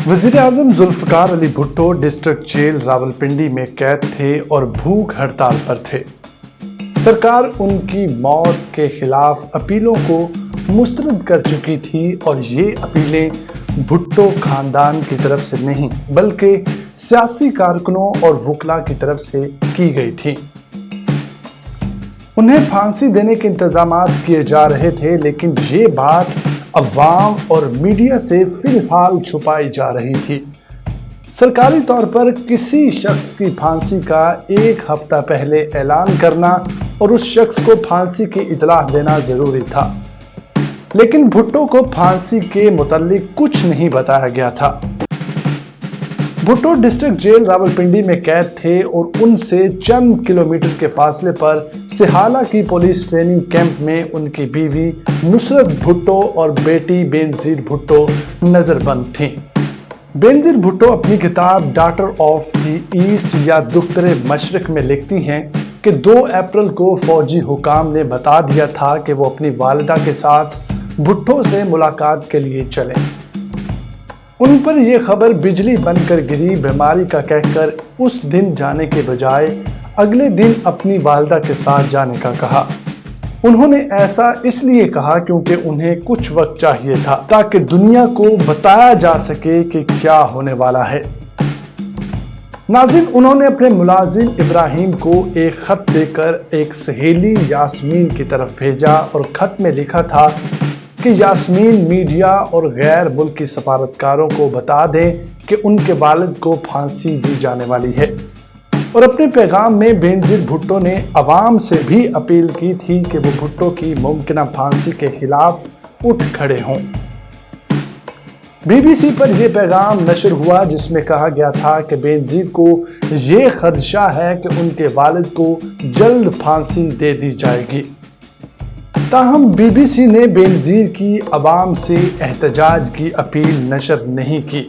वज़ीर आज़म Zulfikar Ali Bhutto district jail Rawalpindi में कैद थे और भूख हड़ताल पर थे। सरकार उनकी मौत के खिलाफ अपीलों को मुस्तरद कर चुकी थी और ये अपीलें भुट्टो खानदान की तरफ से नहीं बल्कि सियासी कारकुनों और वकला की तरफ से की गई थी। उन्हें फांसी देने के इंतजामात किए जा रहे थे, लेकिन ये बात अवाम और मीडिया से फिलहाल छुपाई जा रही थी। सरकारी तौर पर किसी शख्स की फांसी का एक हफ्ता पहले ऐलान करना और उस शख्स को फांसी की इतलाह देना जरूरी था, लेकिन भुट्टो को फांसी के मुताल्लिक कुछ नहीं बताया गया था। भुट्टो डिस्ट्रिक्ट जेल रावलपिंडी में कैद थे और उनसे चंद किलोमीटर के फासले पर सिहाला की पुलिस ट्रेनिंग कैंप में उनकी बीवी नुसरत भुट्टो और बेटी बेनज़ीर भुट्टो नजरबंद थीं। बेनज़ीर भुट्टो अपनी किताब डॉटर ऑफ द ईस्ट या दुख्तरे मशरिक में लिखती हैं कि 2 अप्रैल को फौजी हुकाम ने बता दिया था कि वो अपनी वालिदा के साथ भुट्टो से मुलाकात के लिए चलें। उन पर यह खबर बिजली बनकर गिरी, बीमारी का कहकर उस दिन जाने के बजाय अगले दिन अपनी वालिदा के साथ जाने का कहा। उन्होंने ऐसा इसलिए कहा क्योंकि उन्हें कुछ वक्त चाहिए था ताकि दुनिया को बताया जा सके कि क्या होने वाला है। नाज़रीन, उन्होंने अपने मुलाजिम इब्राहिम को एक खत देकर एक सहेली यास्मीन की तरफ भेजा और खत में लिखा था कि यास्मीन मीडिया और गैर मुल्की सफारतकारों को बता दें कि उनके वालिद को फांसी दी जाने वाली है। और अपने पैगाम में बेनज़ीर भुट्टो ने अवाम से भी अपील की थी कि वो भुट्टो की मुमकिना फांसी के खिलाफ उठ खड़े हों। BBC पर यह पैगाम नशर हुआ जिसमें कहा गया था कि बेनज़ीर को ये खदशा है कि उनके वालिद को जल्द फांसी दे दी जाएगी। ताहम BBC ने बेनज़ीर की अवाम से एहतजाज की अपील नशर नहीं की।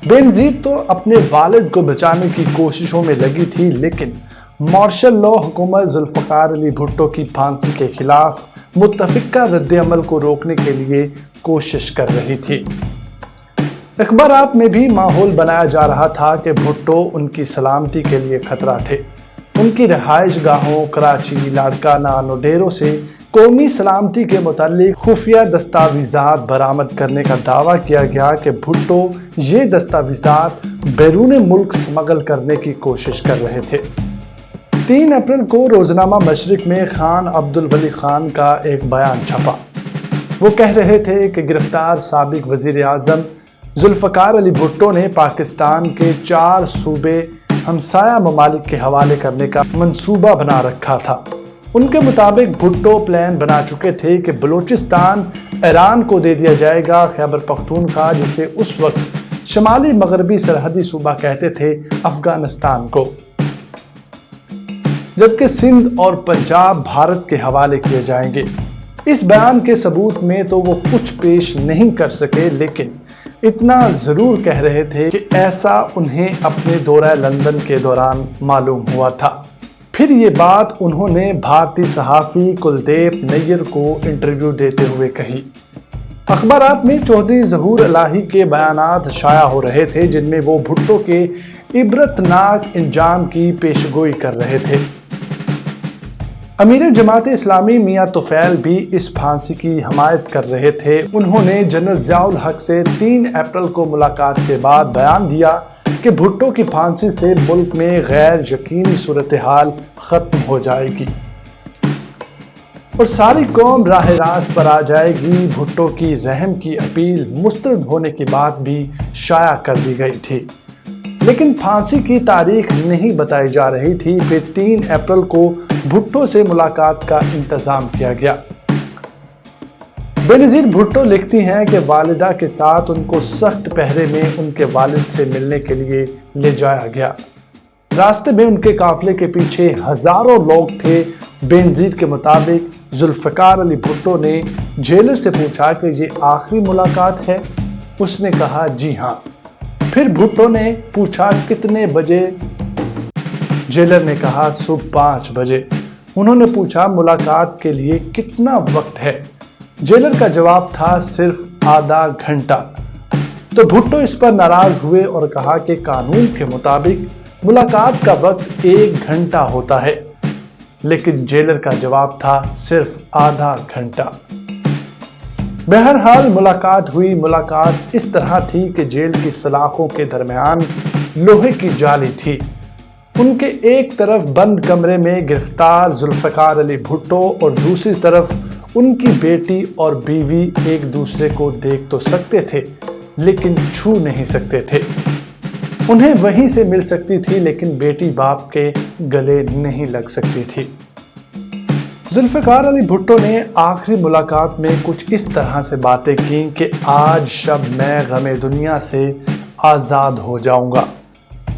बेनज़ीर तो अपने वालिद को बचाने की कोशिशों में लगी थी, लेकिन मार्शल लॉ हुकूमत जुल्फ़िकार अली भुट्टो की फांसी के खिलाफ मुत्तफ़िका रद्द-ए-अमल को रोकने के लिए कोशिश कर रही थी। अखबारात में भी माहौल बनाया जा रहा था कि भुट्टो उनकी सलामती के लिए खतरा थे। उनकी रहाइश गाहों कराची, लाड़काना, नोडेरो से कौमी सलामती के मुताल्लिक खुफिया दस्तावेज़ात बरामद करने का दावा किया गया कि भुट्टो ये दस्तावेज़ात बैरून मुल्क स्मगल करने की कोशिश कर रहे थे। 3 अप्रैल को रोज़नामा मशरिक में खान अब्दुल वली खान का एक बयान छपा। वो कह रहे थे कि गिरफ्तार साबिक वज़ीर आज़म जुल्फ़िकार अली भुट्टो ने पाकिस्तान के 4 सूबे हमसाया ममालिक के हवाले करने का मंसूबा बना रखा था। उनके मुताबिक भुट्टो प्लान बना चुके थे कि बलूचिस्तान ईरान को दे दिया जाएगा, खैबर पख्तूनख्वा जिसे उस वक्त शमाली मगरबी सरहदी सूबा कहते थे, अफगानिस्तान को, जबकि सिंध और पंजाब भारत के हवाले किए जाएंगे। इस बयान के सबूत में तो वो कुछ पेश नहीं कर सके, लेकिन इतना जरूर कह रहे थे कि ऐसा उन्हें अपने दौरा लंदन के दौरान मालूम हुआ था। फिर ये बात उन्होंने भारतीय सहाफ़ी कुलदीप नैयर को इंटरव्यू देते हुए कही। अखबारात में चौधरी ज़हूर इलाही के बयानात शाया हो रहे थे जिनमें वो भुट्टो के इबरतनाक इंजाम की पेशगोई कर रहे थे। अमीर जमात इस्लामी मियां तुफ़ैल भी इस फांसी की हमायत कर रहे थे। उन्होंने जनरल ज़ियाउल हक से 3 अप्रैल को मुलाकात के बाद बयान दिया कि भुट्टो की फांसी से मुल्क में गैर यकीनी सूरत हाल ख़त्म हो जाएगी और सारी कौम राह रास्त पर आ जाएगी। भुट्टो की रहम की अपील मुस्तरद होने की बात भी शाया कर दी गई थी, लेकिन फांसी की तारीख नहीं बताई जा रही थी। फिर 3 अप्रैल को भुट्टो से मुलाकात का इंतज़ाम किया गया। बेनज़ीर भुट्टो लिखती हैं कि वालिदा के साथ उनको सख्त पहरे में उनके वालिद से मिलने के लिए ले जाया गया। रास्ते में उनके काफिले के पीछे हजारों लोग थे। बेनज़ीर के मुताबिक जुल्फ़िकार अली भुट्टो ने जेलर से पूछा कि ये आखिरी मुलाकात है। उसने कहा जी हाँ। फिर भुट्टो ने पूछा कितने बजे? जेलर ने कहा सुबह 5 बजे। उन्होंने पूछा मुलाकात के लिए कितना वक्त है? जेलर का जवाब था सिर्फ आधा घंटा। तो भुट्टो इस पर नाराज हुए और कहा कि कानून के मुताबिक मुलाकात का वक्त 1 घंटा होता है, लेकिन जेलर का जवाब था सिर्फ आधा घंटा। बहरहाल मुलाकात हुई। मुलाकात इस तरह थी कि जेल की सलाखों के दरमियान लोहे की जाली थी। उनके एक तरफ बंद कमरे में गिरफ्तार जुल्फकार अली भुट्टो और दूसरी तरफ उनकी बेटी और बीवी एक दूसरे को देख तो सकते थे लेकिन छू नहीं सकते थे। उन्हें वहीं से मिल सकती थी लेकिन बेटी बाप के गले नहीं लग सकती थी। जुल्फकार अली भुट्टो ने आखिरी मुलाकात में कुछ इस तरह से बातें की कि आज शब मैं गमे दुनिया से आज़ाद हो जाऊंगा।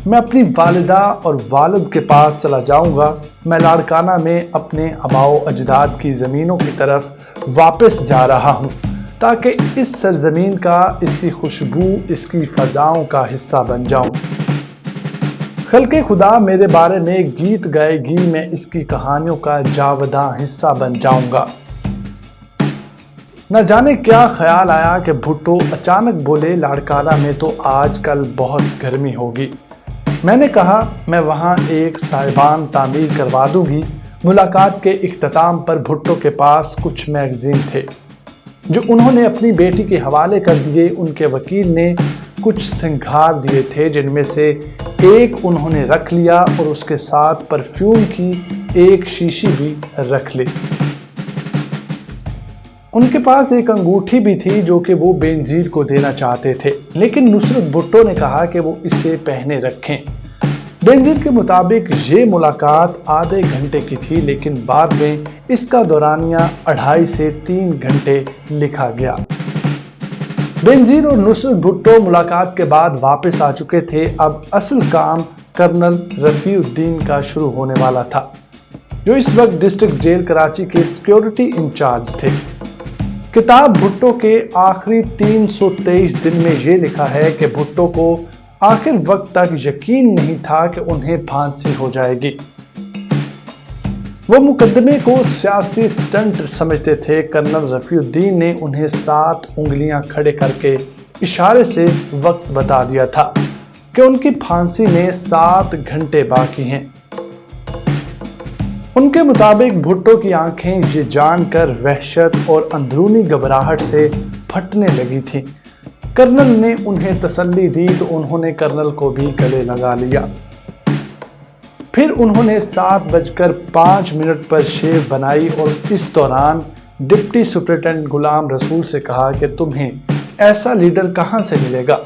मैं अपनी वालिदा और वालिद के पास चला जाऊंगा। मैं लाड़काना में अपने आबाओ अजदाद की ज़मीनों की तरफ वापस जा रहा हूं ताकि इस सरजमीन का, इसकी खुशबू, इसकी फ़ज़ाओं का हिस्सा बन जाऊं। खल्क़े खुदा मेरे बारे में गीत गाएगी, मैं इसकी कहानियों का जावदा हिस्सा बन जाऊंगा। न जाने क्या ख्याल आया कि भुट्टो अचानक बोले, लाड़काना में तो आजकल बहुत गर्मी होगी। मैंने कहा मैं वहाँ एक साहिबान तामीर करवा दूंगी। मुलाकात के इख्तिताम पर भुट्टो के पास कुछ मैगज़ीन थे जो उन्होंने अपनी बेटी के हवाले कर दिए। उनके वकील ने कुछ सिंगार दिए थे जिनमें से एक उन्होंने रख लिया और उसके साथ परफ्यूम की एक शीशी भी रख ली। उनके पास एक अंगूठी भी थी जो कि वो बेनज़ीर को देना चाहते थे, लेकिन नुसरत भुट्टो ने कहा कि वो इसे पहने रखें। बेनज़ीर के मुताबिक ये मुलाकात आधे घंटे की थी, लेकिन बाद में इसका दौरानिया 2.5 से 3 घंटे लिखा गया। बेनज़ीर और नुसरत भुट्टो मुलाकात के बाद वापस आ चुके थे। अब असल काम कर्नल रफ़ीउद्दीन का शुरू होने वाला था, जो इस वक्त डिस्ट्रिक्ट जेल कराची के सिक्योरिटी इंचार्ज थे। किताब भुट्टो के आखिरी 323 दिन में ये लिखा है कि भुट्टो को आखिर वक्त तक यकीन नहीं था कि उन्हें फांसी हो जाएगी। वो मुकदमे को सियासी स्टंट समझते थे। कर्नल रफ़ीउद्दीन ने उन्हें 7 उंगलियां खड़े करके इशारे से वक्त बता दिया था कि उनकी फांसी में 7 घंटे बाकी हैं। उनके मुताबिक भुट्टो की आंखें ये जानकर वहशत और अंदरूनी घबराहट से फटने लगी थीं। कर्नल ने उन्हें तसल्ली दी तो उन्होंने कर्नल को भी गले लगा लिया। फिर उन्होंने 7:05 पर शेव बनाई और इस दौरान डिप्टी सुपरिटेंडेंट गुलाम रसूल से कहा कि तुम्हें ऐसा लीडर कहां से मिलेगा?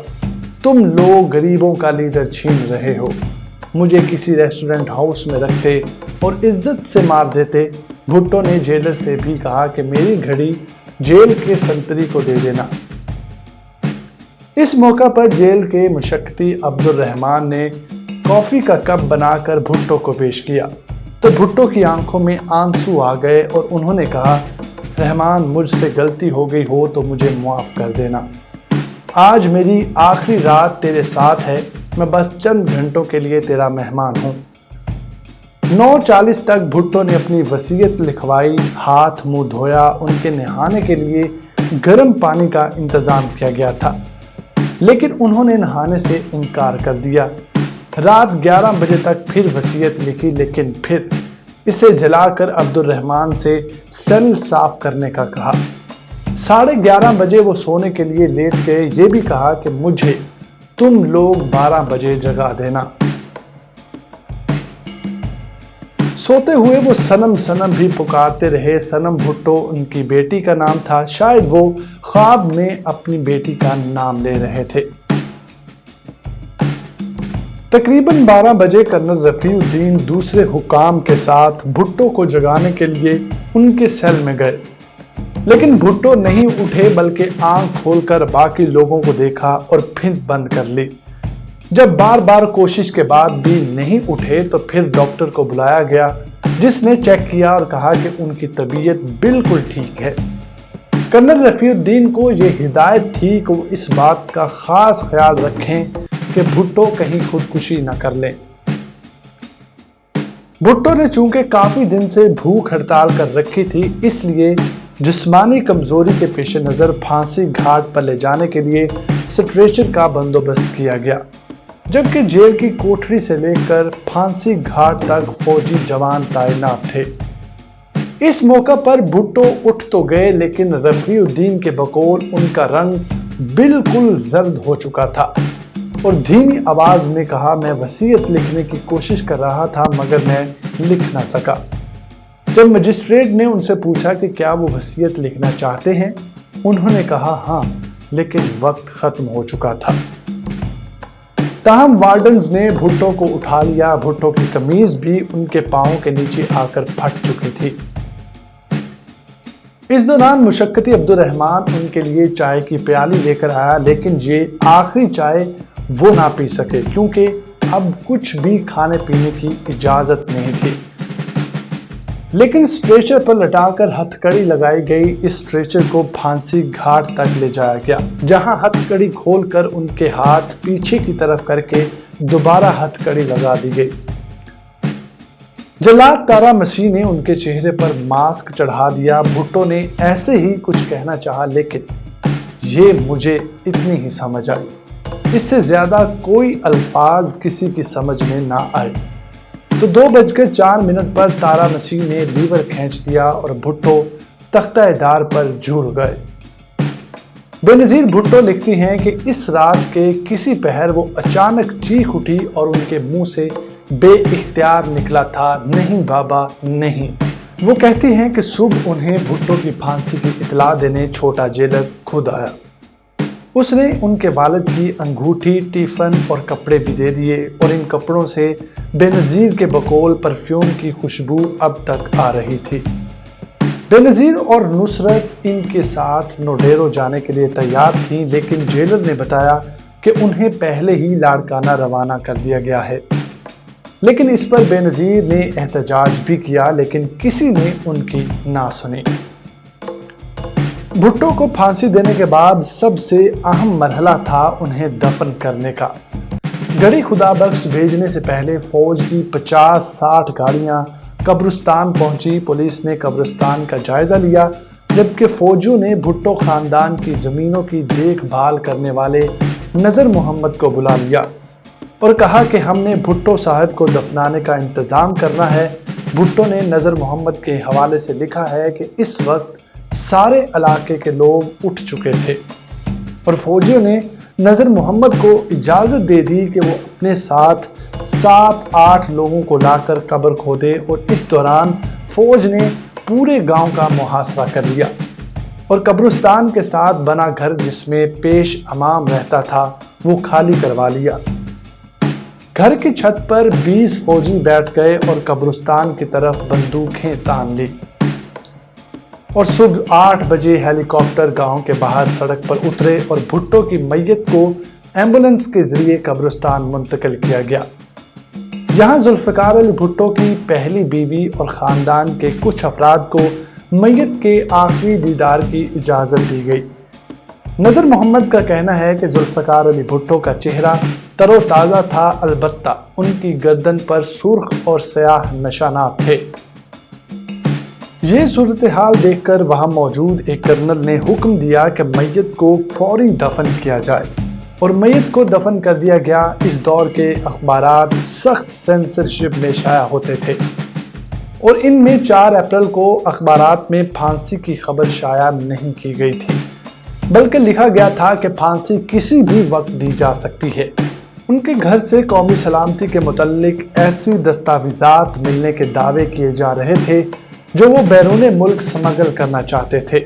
तुम लोग गरीबों का लीडर छीन रहे हो। मुझे किसी रेस्टोरेंट हाउस में रखते और इज्जत से मार देते। भुट्टो ने जेलर से भी कहा कि मेरी घड़ी जेल के संतरी को दे देना। इस मौका पर जेल के मुशक्कती अब्दुल रहमान ने कॉफ़ी का कप बनाकर भुट्टो को पेश किया तो भुट्टो की आंखों में आंसू आ गए और उन्होंने कहा, रहमान मुझसे गलती हो गई हो तो मुझे माफ़ कर देना। आज मेरी आखिरी रात तेरे साथ है। मैं बस चंद घंटों के लिए तेरा मेहमान हूँ। 9:40 तक भुट्टो ने अपनी वसीयत लिखवाई। हाथ मुंह धोया। उनके नहाने के लिए गर्म पानी का इंतज़ाम किया गया था, लेकिन उन्होंने नहाने से इनकार कर दिया। रात 11 बजे तक फिर वसीयत लिखी, लेकिन फिर इसे जलाकर अब्दुल रहमान से सेल साफ करने का कहा। 11:30 बजे वो सोने के लिए लेट गए। ये भी कहा कि मुझे तुम लोग 12 बजे जगा देना। सोते हुए वो सनम सनम भी पुकारते रहे। सनम भुट्टो उनकी बेटी का नाम था। शायद वो ख्वाब में अपनी बेटी का नाम ले रहे थे। तकरीबन 12 बजे कर्नल रफ़ीउद्दीन दूसरे हुकाम के साथ भुट्टो को जगाने के लिए उनके सेल में गए, लेकिन भुट्टो नहीं उठे बल्कि आंख खोलकर बाकी लोगों को देखा और फिर बंद कर ली। जब बार बार कोशिश के बाद भी नहीं उठे तो फिर डॉक्टर को बुलाया गया, जिसने चेक किया और कहा कि उनकी तबीयत बिल्कुल ठीक है। कर्नल रफ़ीउद्दीन को यह हिदायत थी कि वो इस बात का खास ख्याल रखें कि भुट्टो कहीं खुदकुशी न कर लें। भुट्टो ने चूंकि काफी दिन से भूख हड़ताल कर रखी थी, इसलिए जिस्मानी कमजोरी के पेश नज़र फांसी घाट पर ले जाने के लिए स्ट्रेचर का बंदोबस्त किया गया, जबकि जेल की कोठरी से लेकर फांसी घाट तक फौजी जवान तैनात थे। इस मौका पर भुट्टो उठ तो गए, लेकिन रफीउद्दीन के बकौल उनका रंग बिल्कुल जर्द हो चुका था और धीमी आवाज में कहा, मैं वसीयत लिखने की कोशिश कर रहा था मगर मैं लिख ना सका। जब मजिस्ट्रेट ने उनसे पूछा कि क्या वो वसीयत लिखना चाहते हैं, उन्होंने कहा हाँ, लेकिन वक्त खत्म हो चुका था। ताहम वार्डन्स ने भुट्टो को उठा लिया। भुट्टो की कमीज भी उनके पांव के नीचे आकर फट चुकी थी। इस दौरान मुशक्कती अब्दुर्रहमान उनके लिए चाय की प्याली लेकर आया, लेकिन ये आखिरी चाय वो ना पी सके क्योंकि अब कुछ भी खाने पीने की इजाजत नहीं थी। लेकिन स्ट्रेचर पर लटाकर हथकड़ी लगाई गई। इस स्ट्रेचर को फांसी घाट तक ले जाया गया, जहां हथकड़ी खोलकर उनके हाथ पीछे की तरफ करके दोबारा हथकड़ी लगा दी गई। जल्लाद तारा मसीह ने उनके चेहरे पर मास्क चढ़ा दिया। भुट्टो ने ऐसे ही कुछ कहना चाहा, लेकिन ये मुझे इतनी ही समझ आई, इससे ज्यादा कोई अल्फाज किसी की समझ में ना आए। तो 2:04 पर तारा मसीह ने लीवर खींच दिया और भुट्टो तख्ता-ए-दार पर झूल गए। बेनज़ीर भुट्टो लिखती हैं कि इस रात के किसी पहर वो अचानक चीख उठी और उनके मुंह से बेइख्तियार निकला था, नहीं बाबा नहीं। वो कहती हैं कि सुबह उन्हें भुट्टो की फांसी की इतला देने छोटा जेलर खुद आया। उसने उनके वालिद की अंगूठी, टिफन और कपड़े भी दे दिए और इन कपड़ों से बेनज़ीर के बकौल परफ्यूम की खुशबू अब तक आ रही थी। बेनज़ीर और नुसरत इनके साथ नोडेरो जाने के लिए तैयार थी, लेकिन जेलर ने बताया कि उन्हें पहले ही लाड़काना रवाना कर दिया गया है। लेकिन इस पर बेनज़ीर ने एहतजाज भी किया, लेकिन किसी ने उनकी ना सुनी। भुट्टो को फांसी देने के बाद सबसे अहम मरहला था उन्हें दफन करने का। गड़ी खुदा बख्श भेजने से पहले फौज की 50-60 गाड़ियां कब्रिस्तान पहुंची। पुलिस ने कब्रिस्तान का जायजा लिया, जबकि फौजियों ने भुट्टो खानदान की जमीनों की देखभाल करने वाले नज़र मोहम्मद को बुला लिया और कहा कि हमने भुट्टो साहब को दफनाने का इंतज़ाम करना है। भुट्टो ने नज़र मोहम्मद के हवाले से लिखा है कि इस वक्त सारे इलाके के लोग उठ चुके थे और फौजियों ने नज़र मोहम्मद को इजाज़त दे दी कि वो अपने साथ 7-8 लोगों को लाकर कब्र खोदे। और इस दौरान फौज ने पूरे गांव का मुहासरा कर लिया और कब्रिस्तान के साथ बना घर जिसमें पेश अमाम रहता था वो खाली करवा लिया। घर की छत पर 20 फौजी बैठ गए और कब्रिस्तान की तरफ बंदूकें तान ली और सुबह 8 बजे हेलीकॉप्टर गांव के बाहर सड़क पर उतरे और भुट्टो की मैयत को एम्बुलेंस के जरिए कब्रिस्तान मुंतकिल किया गया। यहां जुल्फ़िकार अली भुट्टो की पहली बीवी और खानदान के कुछ अफराद को मैयत के आखिरी दीदार की इजाज़त दी गई। नज़र मोहम्मद का कहना है कि जुल्फ़िकार अली भुट्टो का चेहरा तरोताज़ा था, अलबत्ता उनकी गर्दन पर सुर्ख और स्याह निशानात थे। ये सूरत हाल देखकर वहां मौजूद एक कर्नल ने हुक्म दिया कि मैयत को फौरी दफन किया जाए और मैयत को दफन कर दिया गया। इस दौर के अखबारात सख्त सेंसरशिप में शाया होते थे और इनमें 4 अप्रैल को अखबारात में फांसी की खबर शाया नहीं की गई थी, बल्कि लिखा गया था कि फांसी किसी भी वक्त दी जा सकती है। उनके घर से कौमी सलामती के मुतल्लिक ऐसी दस्तावेजात मिलने के दावे किए जा रहे थे जो वो बैरून मुल्क स्मगल करना चाहते थे।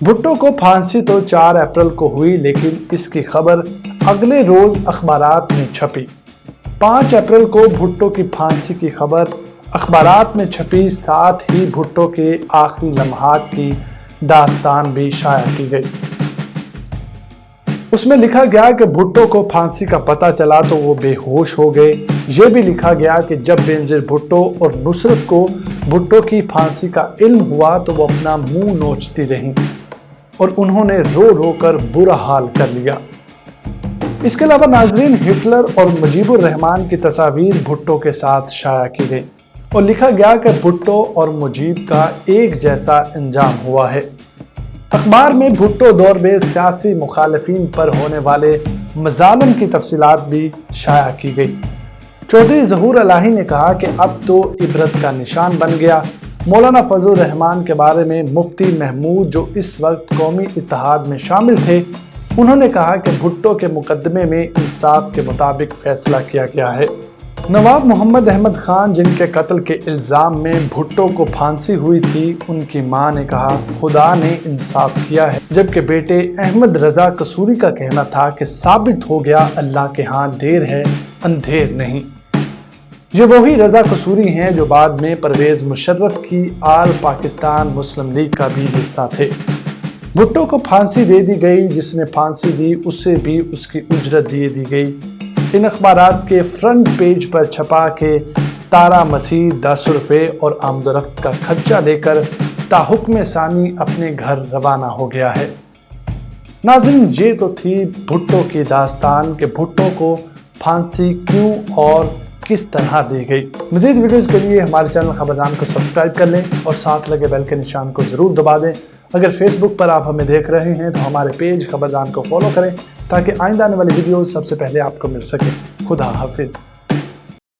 भुट्टो को फांसी तो 4 अप्रैल को हुई, लेकिन इसकी खबर अगले रोज अखबारात में छपी। 5 अप्रैल को भुट्टो की फांसी की खबर अखबारात में छपी, साथ ही भुट्टो के आखिरी लम्हात की दास्तान भी शाया की गई। उसमें लिखा गया कि भुट्टो को फांसी का पता चला तो वो बेहोश हो गए। ये भी लिखा गया कि जब बेनज़ीर भुट्टो और नुसरत को भुट्टो की फांसी का इल्म हुआ तो वो अपना मुंह नोचती रहीं और उन्होंने रो रो कर बुरा हाल कर लिया। इसके अलावा नाजरीन, हिटलर और मुजीबुर रहमान की तस्वीर भुट्टो के साथ शाया की गई और लिखा गया कि भुट्टो और मुजीब का एक जैसा अंजाम हुआ है। اخبار میں بھٹو دور میں سیاسی مخالفین پر ہونے والے مظالم کی تفصیلات بھی شائع کی گئی۔ چودھری ظہور الہی نے کہا کہ اب تو عبرت کا نشان بن گیا۔ مولانا فضل الرحمان کے بارے میں مفتی محمود جو اس وقت قومی اتحاد میں شامل تھے، انہوں نے کہا کہ بھٹو کے مقدمے میں انصاف کے مطابق فیصلہ کیا گیا ہے۔ نواب محمد احمد خان جن کے قتل کے الزام میں بھٹو کو پھانسی ہوئی تھی، ان کی ماں نے کہا خدا نے انصاف کیا ہے، جبکہ بیٹے احمد رضا قصوری کا کہنا تھا کہ ثابت ہو گیا اللہ کے ہاں دیر ہے اندھیر نہیں۔ یہ وہی رضا قصوری ہیں جو بعد میں پرویز مشرف کی آل پاکستان مسلم لیگ کا بھی حصہ تھے۔ بھٹو کو پھانسی دے دی گئی، جس نے پھانسی دی اسے بھی اس کی اجرت دی گئی۔ ان اخبارات کے فرنٹ پیج پر چھپا کے تارا مسیح 10 روپے اور آمد و رفت کا خرچہ لے کر تاحکم ثانی اپنے گھر روانہ ہو گیا ہے۔ ناظرین، یہ تو تھی بھٹو کی داستان کہ بھٹو کو پھانسی کیوں اور کس طرح دی گئی۔ مزید ویڈیوز کے لیے ہمارے چینل خبردان کو سبسکرائب کر لیں اور ساتھ لگے بیل کے نشان کو ضرور دبا دیں۔ اگر فیس بک پر آپ ہمیں دیکھ رہے ہیں تو ہمارے پیج خبردان کو فالو کریں تاکہ آئندہ آنے والی ویڈیوز سب سے پہلے آپ کو مل سکے۔ خدا حافظ۔